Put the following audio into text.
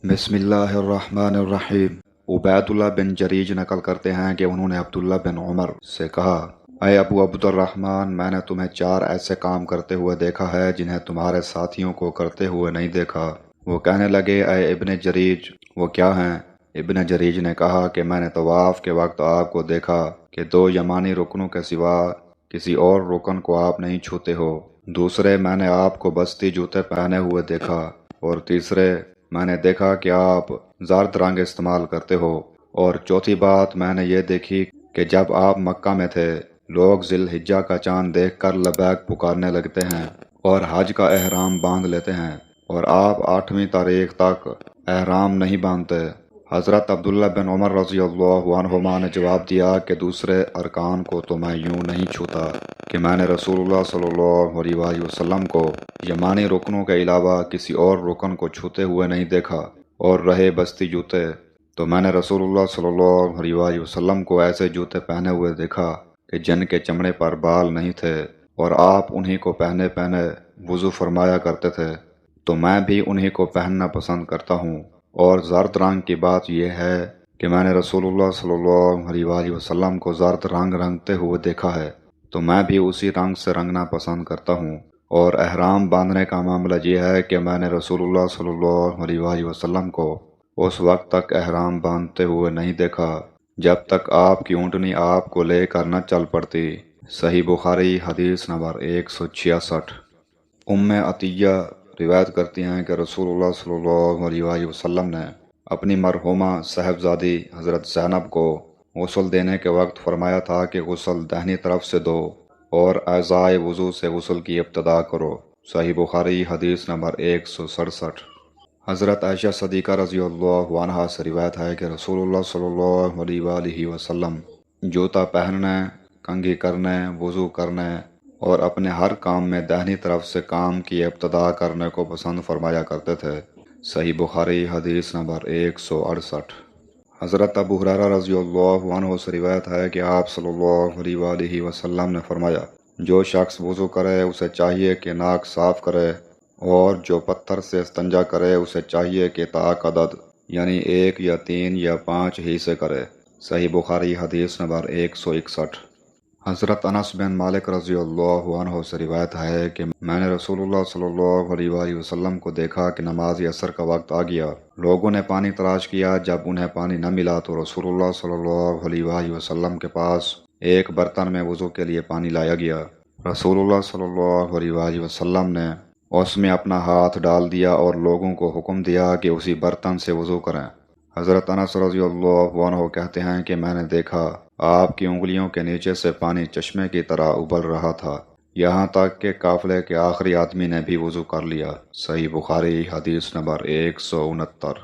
بسم اللہ الرحمن الرحیم۔ عبید اللہ بن جریج نقل کرتے ہیں کہ انہوں نے عبداللہ بن عمر سے کہا، اے ابو عبد الرحمن، میں نے تمہیں 4 ایسے کام کرتے ہوئے دیکھا ہے جنہیں تمہارے ساتھیوں کو کرتے ہوئے نہیں دیکھا۔ وہ کہنے لگے، اے ابن جریج، وہ کیا ہیں؟ ابن جریج نے کہا کہ میں نے طواف کے وقت آپ کو دیکھا کہ 2 یمانی رکنوں کے سوا کسی اور رکن کو آپ نہیں چھوتے ہو۔ دوسرے، میں نے آپ کو بستی جوتے پہنے ہوئے دیکھا، اور تیسرے، میں نے دیکھا کہ آپ زرد رنگ استعمال کرتے ہو، اور چوتھی بات میں نے یہ دیکھی کہ جب آپ مکہ میں تھے لوگ ذی الحجہ کا چاند دیکھ کر لبیک پکارنے لگتے ہیں اور حج کا احرام باندھ لیتے ہیں، اور آپ 8ویں تاریخ تک احرام نہیں باندھتے۔ حضرت عبداللہ بن عمر رضی اللہ عنہما نے جواب دیا کہ دوسرے ارکان کو تو میں یوں نہیں چھوتا کہ میں نے رسول اللہ صلی اللہ علیہ وآلہ وسلم کو یمانی رکنوں کے علاوہ کسی اور رکن کو چھوتے ہوئے نہیں دیکھا، اور رہے بستی جوتے، تو میں نے رسول اللہ صلی اللہ علیہ وآلہ وسلم کو ایسے جوتے پہنے ہوئے دیکھا کہ جن کے چمڑے پر بال نہیں تھے، اور آپ انہی کو پہنے وضو فرمایا کرتے تھے، تو میں بھی انہی کو پہننا پسند کرتا ہوں۔ اور زرد رنگ کی بات یہ ہے کہ میں نے رسول اللہ صلی اللہ علیہ وآلہ وسلم کو زرد رنگ رنگتے ہوئے دیکھا ہے، تو میں بھی اسی رنگ سے رنگنا پسند کرتا ہوں۔ اور احرام باندھنے کا معاملہ یہ ہے کہ میں نے رسول اللہ صلی اللہ علیہ وآلہ وسلم کو اس وقت تک احرام باندھتے ہوئے نہیں دیکھا جب تک آپ کی اونٹنی آپ کو لے کر نہ چل پڑتی۔ صحیح بخاری حدیث نمبر 166۔ ام عطیہ روایت کرتی ہیں کہ رسول اللہ صلی اللہ علیہ وآلہ وسلم نے اپنی مرحومہ صاحبزادی حضرت زینب کو غسل دینے کے وقت فرمایا تھا کہ غسل دہنی طرف سے دو اور اعضائے وضو سے غسل کی ابتدا کرو۔ صحیح بخاری حدیث نمبر 167۔ حضرت عائشہ صدیقہ رضی اللہ عنہا سے روایت ہے کہ رسول اللہ صلی اللہ علیہ وآلہ وسلم جوتا پہننے، کنگھی کرنے، وضو کرنے اور اپنے ہر کام میں دہنی طرف سے کام کی ابتدا کرنے کو پسند فرمایا کرتے تھے۔ صحیح بخاری حدیث نمبر 168۔ حضرت ابو ہریرہ رضی اللہ عنہ سے روایت ہے کہ آپ صلی اللہ علیہ وآلہ وسلم نے فرمایا، جو شخص وضو کرے اسے چاہیے کہ ناک صاف کرے، اور جو پتھر سے استنجا کرے اسے چاہیے کہ طاق عدد یعنی 1 یا 3 یا 5 ہی سے کرے۔ صحیح بخاری حدیث نمبر 161۔ حضرت انس بن مالک رضی اللہ عنہ سے روایت ہے کہ میں نے رسول اللہ صلی اللہ علیہ وآلہ وسلم کو دیکھا کہ نماز عصر کا وقت آ گیا۔ لوگوں نے پانی تلاش کیا، جب انہیں پانی نہ ملا تو رسول اللہ صلی اللہ علیہ وآلہ وسلم کے پاس ایک برتن میں وضو کے لیے پانی لایا گیا۔ رسول اللہ صلی اللہ علیہ وآلہ وسلم نے اس میں اپنا ہاتھ ڈال دیا اور لوگوں کو حکم دیا کہ اسی برتن سے وضو کریں۔ حضرت انس رضی اللہ عنہ کہتے ہیں کہ میں نے دیکھا آپ کی انگلیوں کے نیچے سے پانی چشمے کی طرح ابل رہا تھا، یہاں تک کہ قافلے کے آخری آدمی نے بھی وضو کر لیا۔ صحیح بخاری حدیث نمبر 169۔